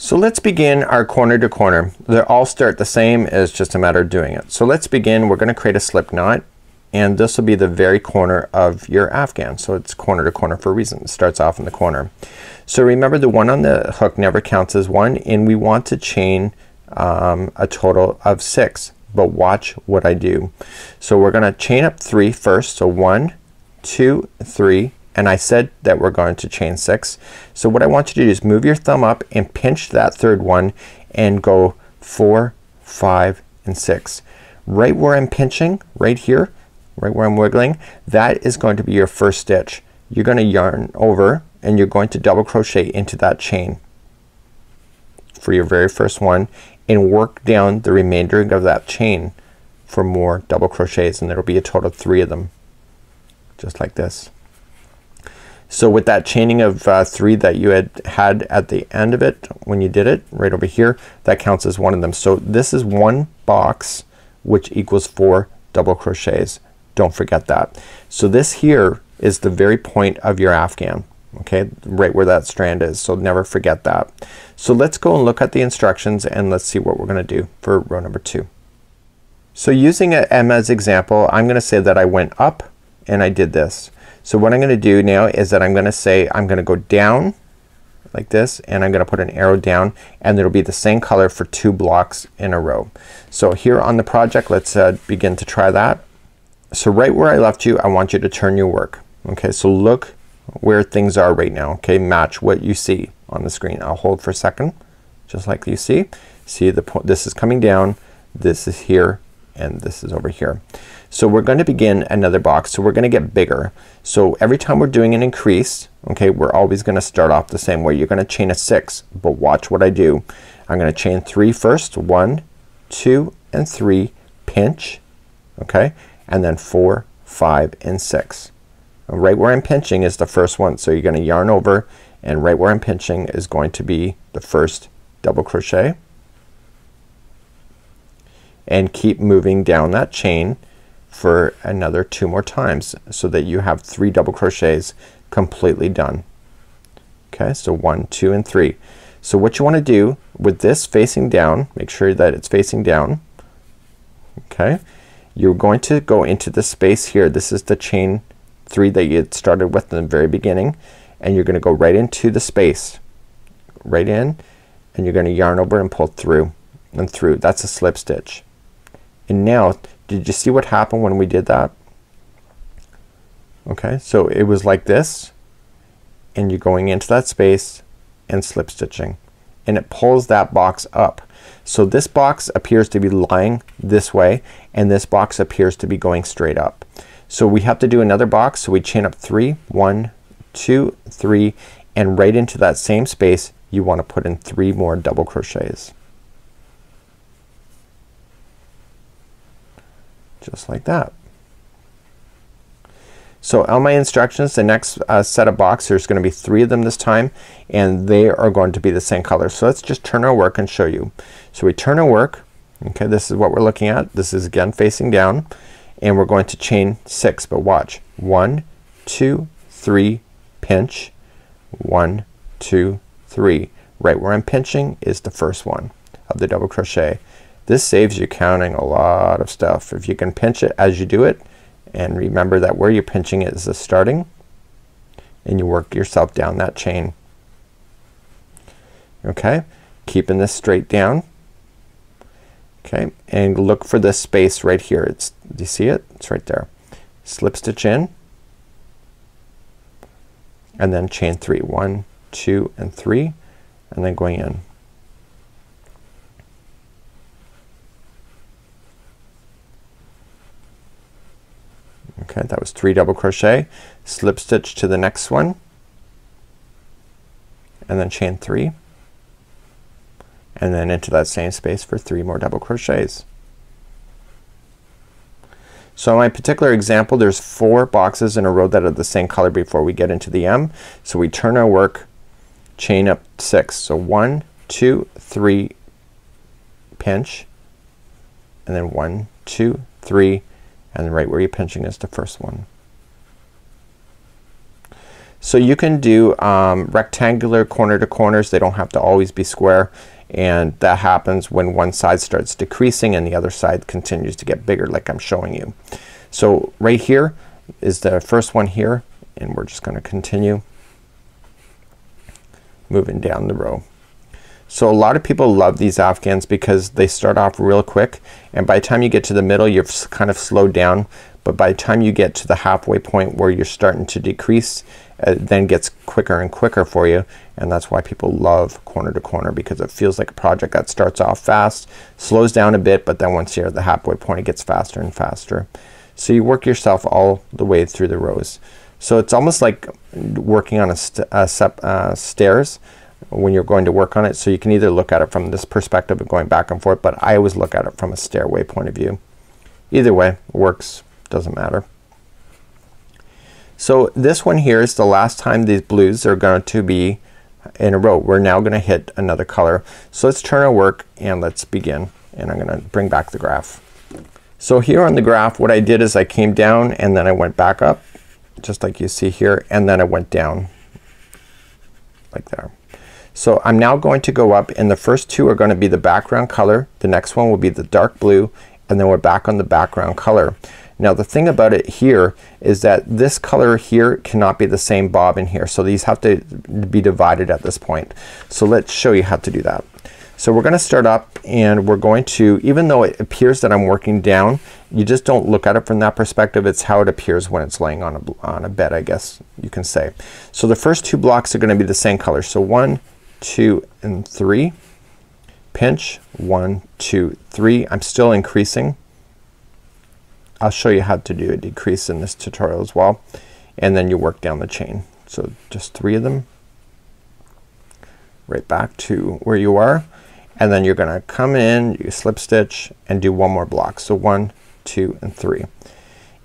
So let's begin our corner to corner. They all start the same. It's just a matter of doing it. So let's begin. We're going to create a slip knot, and this will be the very corner of your Afghan. So it's corner to corner for a reason. It starts off in the corner. So remember, the one on the hook never counts as one, and we want to chain a total of 6. But watch what I do. So we're gonna chain up 3 first. So 1, 2, 3. And I said that we're going to chain 6. So what I want you to do is move your thumb up and pinch that 3rd one and go 4, 5, and 6. Right where I'm pinching, right here, right where I'm wiggling, that is going to be your first stitch. You're going to yarn over and you're going to double crochet into that chain for your very first one and work down the remainder of that chain for more double crochets, and there will be a total of 3 of them, just like this. So with that chaining of 3 that you had at the end of it when you did it right over here, that counts as one of them. So this is one box which equals 4 double crochets. Don't forget that. So this here is the very point of your Afghan, okay, right where that strand is, so never forget that. So let's go and look at the instructions and let's see what we're gonna do for row number 2. So using Emma's example, I'm gonna say that I went up and I did this. So what I'm gonna do now is that I'm gonna say I'm gonna go down like this, and I'm gonna put an arrow down, and it'll be the same color for 2 blocks in a row. So here on the project, let's begin to try that. So right where I left you, I want you to turn your work. Okay, so look where things are right now. Okay, match what you see on the screen. I'll hold for a second, just like you see. See this is coming down, this is here, and this is over here. So we're going to begin another box. So we're going to get bigger. So every time we're doing an increase, okay, we're always going to start off the same way. You're going to chain a 6, but watch what I do. I'm going to chain 3 first. 1, 2, and 3. Pinch, okay, and then 4, 5, and 6. Right where I'm pinching is the first one. So you're going to yarn over, and right where I'm pinching is going to be the first double crochet, and keep moving down that chain for another 2 more times so that you have 3 double crochets completely done. Okay, so 1, 2, and 3. So what you want to do with this facing down, make sure that it's facing down. Okay, you're going to go into the space here. This is the chain 3 that you had started with in the very beginning, and you're gonna go right into the space, right in, and you're gonna yarn over and pull through and through. That's a slip stitch. And now, did you see what happened when we did that? Okay, so it was like this, and you're going into that space and slip stitching, and it pulls that box up. So this box appears to be lying this way, and this box appears to be going straight up. So we have to do another box. So we chain up 3, 1, 2, 3, and right into that same space you want to put in 3 more double crochets, just like that. So on my instructions, the next set of boxes, there's going to be 3 of them this time, and they are going to be the same color. So let's just turn our work and show you. So we turn our work. Okay, this is what we're looking at. This is again facing down, and we're going to chain 6, but watch. 1, 2, 3, pinch, 1, 2, 3. Right where I'm pinching is the first one of the double crochet. This saves you counting a lot of stuff if you can pinch it as you do it, and remember that where you're pinching it is the starting, and you work yourself down that chain. Okay, keeping this straight down. Okay, and look for this space right here. Do you see it? It's right there. Slip stitch in, and then chain 3. 1, 2, and 3, and then going in. Okay, that was 3 double crochet. Slip stitch to the next one, and then chain 3, and then into that same space for 3 more double crochets. So in my particular example, there's 4 boxes in a row that are the same color before we get into the M. So we turn our work, chain up 6. So 1, 2, 3, pinch, and then 1, 2, 3, and right where you're pinching is the first one. So you can do rectangular corner to corners. They don't have to always be square, and that happens when one side starts decreasing and the other side continues to get bigger, like I'm showing you. So right here is the first one here, and we're just gonna continue moving down the row. So a lot of people love these Afghans because they start off real quick, and by the time you get to the middle you've kind of slowed down, but by the time you get to the halfway point where you're starting to decrease, it then gets quicker and quicker for you, and that's why people love corner to corner, because it feels like a project that starts off fast, slows down a bit, but then once you're at the halfway point it gets faster and faster. So you work yourself all the way through the rows. So it's almost like working on stairs when you're going to work on it. So you can either look at it from this perspective of going back and forth, but I always look at it from a stairway point of view. Either way works, doesn't matter. So this one here is the last time these blues are going to be in a row. We're now going to hit another color. So let's turn our work and let's begin. And I'm going to bring back the graph. So here on the graph what I did is I came down and then I went back up just like you see here, and then I went down like there. So I'm now going to go up, and the first two are going to be the background color. The next one will be the dark blue, and then we're back on the background color. Now the thing about it here is that this color here cannot be the same bobbin here. So these have to be divided at this point. So let's show you how to do that. So we're gonna start up and we're going to, even though it appears that I'm working down, you just don't look at it from that perspective. It's how it appears when it's laying on a bed, I guess you can say. So the first two blocks are gonna be the same color. So 1, 2, and 3. Pinch 1, 2, 3. I'm still increasing. I'll show you how to do a decrease in this tutorial as well. And then you work down the chain. So just 3 of them. Right back to where you are. And then you're gonna come in, you slip stitch and do one more block. So 1, 2, and 3.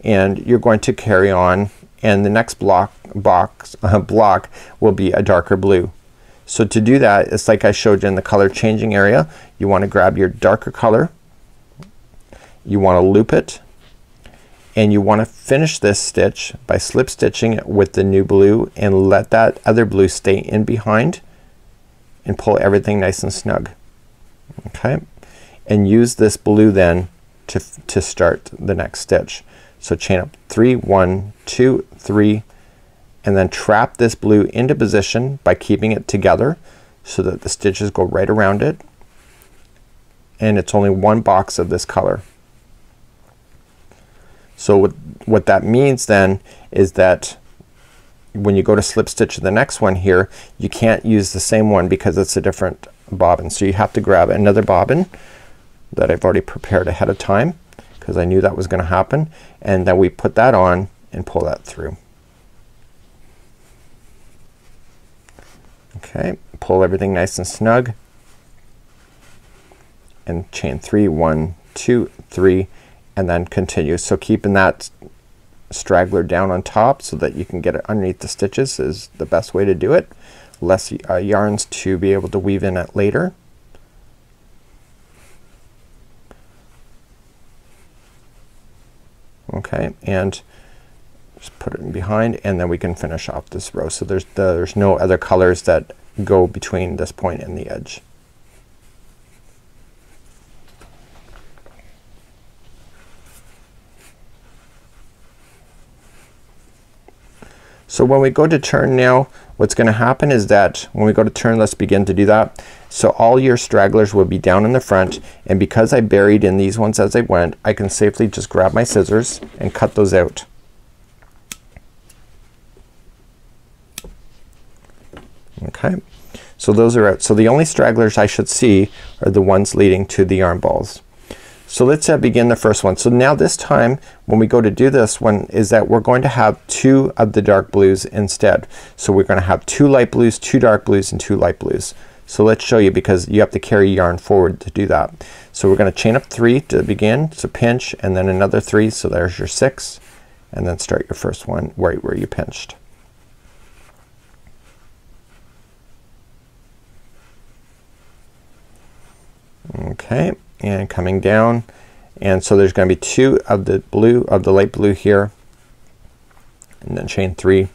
And you're going to carry on, and the next block will be a darker blue. So to do that, it's like I showed you in the color changing area. You want to grab your darker color, you want to loop it, and you want to finish this stitch by slip stitching it with the new blue and let that other blue stay in behind and pull everything nice and snug. Okay, and use this blue then to start the next stitch. So chain up 3, 1, 2, 3, and then trap this blue into position by keeping it together so that the stitches go right around it, and it's only one box of this color. So what that means then is that when you go to slip stitch the next one here, you can't use the same one because it's a different bobbin. So you have to grab another bobbin that I've already prepared ahead of time because I knew that was gonna happen, and then we put that on and pull that through. Okay, pull everything nice and snug and chain 3, 1, 2, 3, and then continue. So keeping that straggler down on top so that you can get it underneath the stitches is the best way to do it. Less yarns to be able to weave in it later. Okay, and just put it in behind, and then we can finish off this row. So there's no other colors that go between this point and the edge. So when we go to turn now, what's gonna happen is that when we go to turn, let's begin to do that. So all your stragglers will be down in the front, and because I buried in these ones as I went, I can safely just grab my scissors and cut those out. Okay, so those are out. So the only stragglers I should see are the ones leading to the yarn balls. So let's begin the first one. So now this time when we go to do this one is that we're going to have 2 of the dark blues instead. So we're gonna have 2 light blues, 2 dark blues, and 2 light blues. So let's show you, because you have to carry yarn forward to do that. So we're gonna chain up 3 to begin, so pinch, and then another 3, so there's your 6, and then start your first one right where you pinched. Okay, and coming down, and so there's going to be 2 of the blue, of the light blue here, and then chain 3.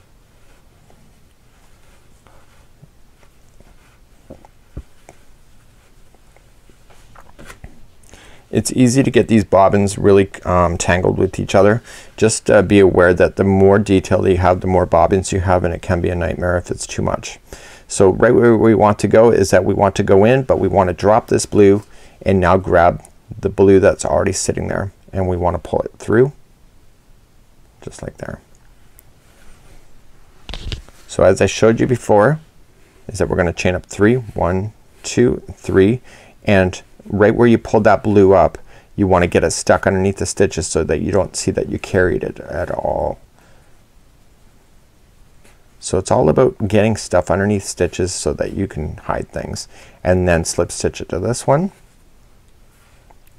It's easy to get these bobbins really tangled with each other. Just be aware that the more detail you have, the more bobbins you have, and it can be a nightmare if it's too much. So right where we want to go is that we want to go in, but we want to drop this blue and now grab the blue that's already sitting there, and we want to pull it through just like there. So as I showed you before is that we're going to chain up 3, 1, 2, 3, and right where you pulled that blue up, you want to get it stuck underneath the stitches so that you don't see that you carried it at all. So it's all about getting stuff underneath stitches so that you can hide things, and then slip stitch it to this one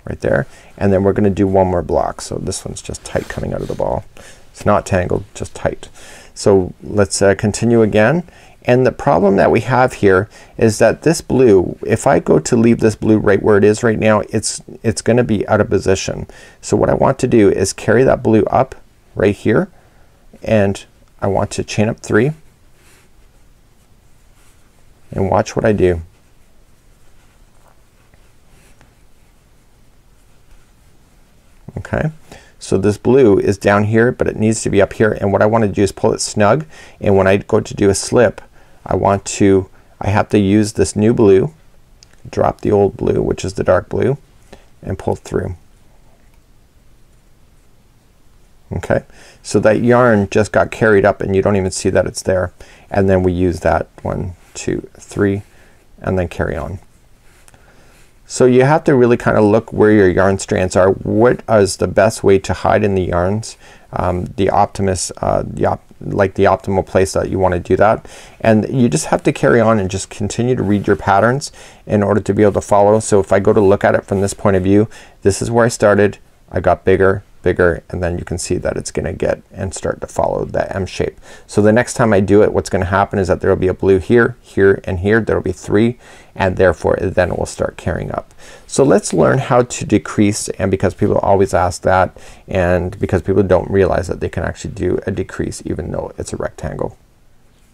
right there, and then we're gonna do one more block. So this one's just tight coming out of the ball. It's not tangled, just tight. So let's continue again. And the problem that we have here is that this blue, if I go to leave this blue right where it is right now, it's gonna be out of position. So what I want to do is carry that blue up right here, and I want to chain up 3, and watch what I do. Okay, so this blue is down here, but it needs to be up here, and what I want to do is pull it snug, and when I go to do a slip, I have to use this new blue, drop the old blue, which is the dark blue, and pull through. Okay, so that yarn just got carried up and you don't even see that it's there, and then we use that 1, 2, 3, and then carry on. So you have to really kind of look where your yarn strands are. What is the best way to hide in the yarns? The optimal place that you want to do that, and you just have to carry on and just continue to read your patterns in order to be able to follow. So if I go to look at it from this point of view, this is where I started. I got bigger, and then you can see that it's gonna get and start to follow that M shape. So the next time I do it, what's gonna happen is that there will be a blue here, here, and here. There will be 3, and therefore then it will start carrying up. So let's learn how to decrease, and because people always ask that, and because people don't realize that they can actually do a decrease even though it's a rectangle.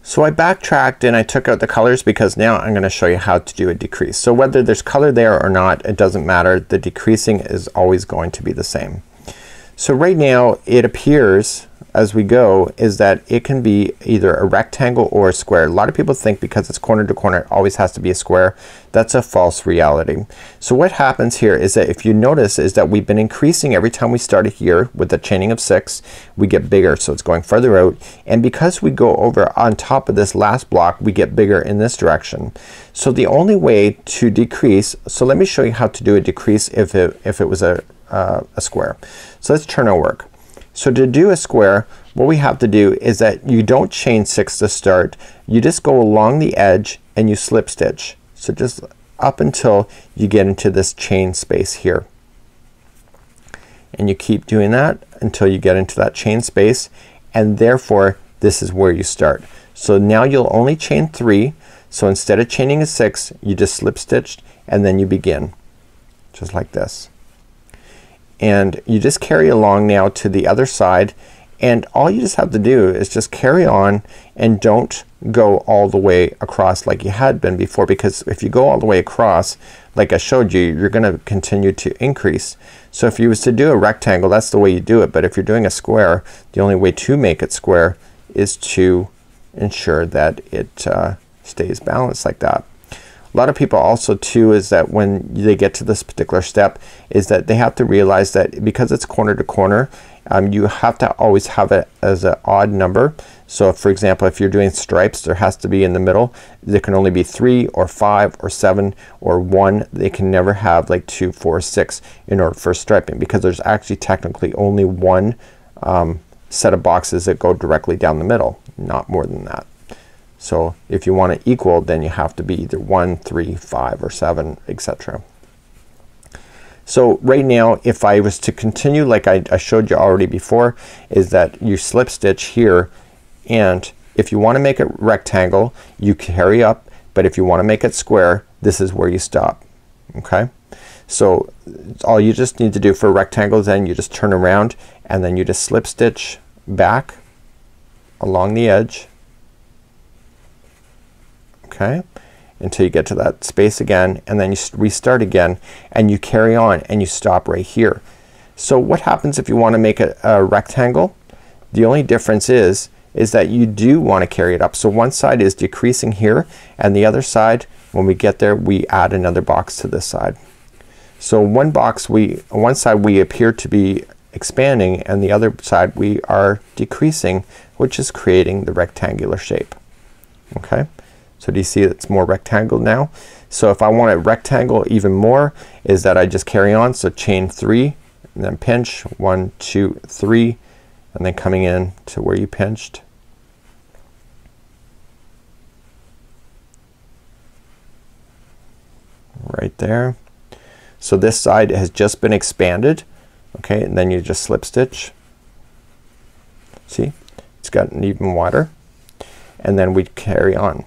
So I backtracked and I took out the colors because now I'm gonna show you how to do a decrease. So whether there's color there or not, it doesn't matter. The decreasing is always going to be the same. So right now it appears as we go is that it can be either a rectangle or a square. A lot of people think because it's corner to corner it always has to be a square. That's a false reality. So what happens here is that if you notice is that we've been increasing every time we started here with the chaining of 6, we get bigger, so it's going further out, and because we go over on top of this last block we get bigger in this direction. So the only way to decrease, so let me show you how to do a decrease if it was a square. So let's turn our work. So to do a square, what we have to do is that you don't chain 6 to start. You just go along the edge and you slip stitch. So just up until you get into this chain space here. And you keep doing that until you get into that chain space, and therefore this is where you start. So now you'll only chain 3. So instead of chaining a 6, you just slip stitched and then you begin. Just like this. And you just carry along now to the other side, and all you just have to do is just carry on and don't go all the way across like you had been before, because if you go all the way across like I showed you, you're gonna continue to increase. So if you was to do a rectangle, that's the way you do it, but if you're doing a square, the only way to make it square is to ensure that it stays balanced like that. A lot of people also too is that when they get to this particular step is that they have to realize that because it's corner to corner, you have to always have it as an odd number. So for example, if you're doing stripes, there has to be in the middle, there can only be 3 or 5 or 7 or 1. They can never have like 2, 4, 6 in order for striping, because there's actually technically only one set of boxes that go directly down the middle, not more than that. So if you want it equal, then you have to be either 1, 3, 5, or 7, etc. So right now if I was to continue like I showed you already before, is that you slip stitch here, and if you want to make it rectangle you carry up, but if you want to make it square, this is where you stop. Okay, so all you just need to do for rectangles, then you just turn around and then you just slip stitch back along the edge, okay, until you get to that space again, and then you restart again and you carry on and you stop right here. So what happens if you want to make a rectangle? The only difference is that you do want to carry it up. So one side is decreasing here, and the other side, when we get there, we add another box to this side. So one side we appear to be expanding, and the other side we are decreasing, which is creating the rectangular shape. Okay, so do you see it's more rectangle now? So if I want a rectangle even more, is that I just carry on, so chain 3 and then pinch 1, 2, 3, and then coming in to where you pinched. Right there. So this side has just been expanded, okay, and then you just slip stitch. See, it's gotten even wider, and then we carry on.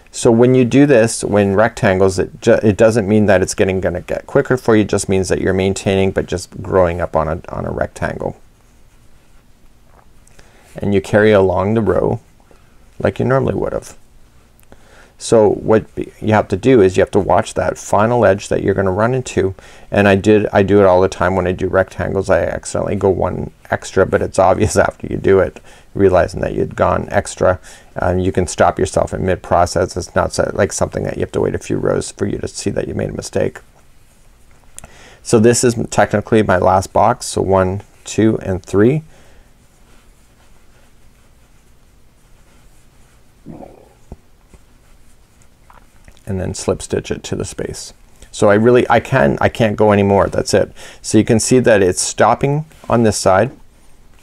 So when you do this, when rectangles, it doesn't mean that it's gonna get quicker for you. It just means that you're maintaining but just growing up on a rectangle. And you carry along the row like you normally would have. So what you have to do is you have to watch that final edge that you're gonna run into, and I do it all the time when I do rectangles. I accidentally go one extra, but it's obvious after you do it, realizing that you'd gone extra. You can stop yourself in mid-process. It's not like something that you have to wait a few rows for you to see that you made a mistake. So this is technically my last box, so 1, 2, and 3. And then slip stitch it to the space. So I can't go anymore. That's it. So you can see that it's stopping on this side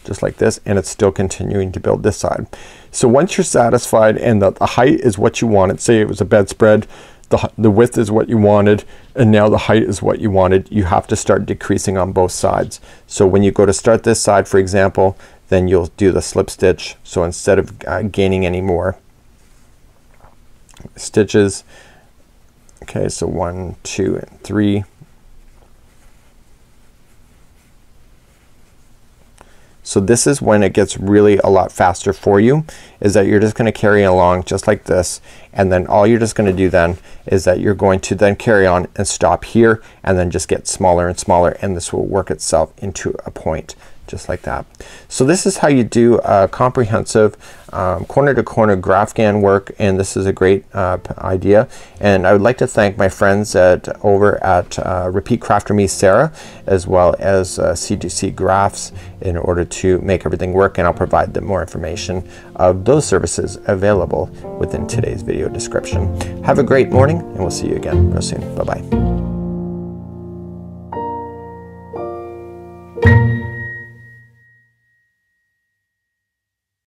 just like this, and it's still continuing to build this side. So once you're satisfied and the height is what you wanted, say it was a bedspread, the width is what you wanted, and now the height is what you wanted, you have to start decreasing on both sides. So when you go to start this side, for example, then you'll do the slip stitch. So instead of gaining any more stitches, okay, so 1, 2, and 3. So this is when it gets really a lot faster for you, is that you're just gonna carry along just like this, and then all you're just gonna do then is that you're going to then carry on and stop here and then just get smaller and smaller, and this will work itself into a point just like that. So this is how you do a comprehensive corner to corner Graphghan work, and this is a great idea. And I would like to thank my friends over at Repeat Crafter Me Sarah, as well as C2C Graphs, in order to make everything work, and I'll provide them more information of those services available within today's video description. Have a great morning, and we'll see you again real soon. Bye bye.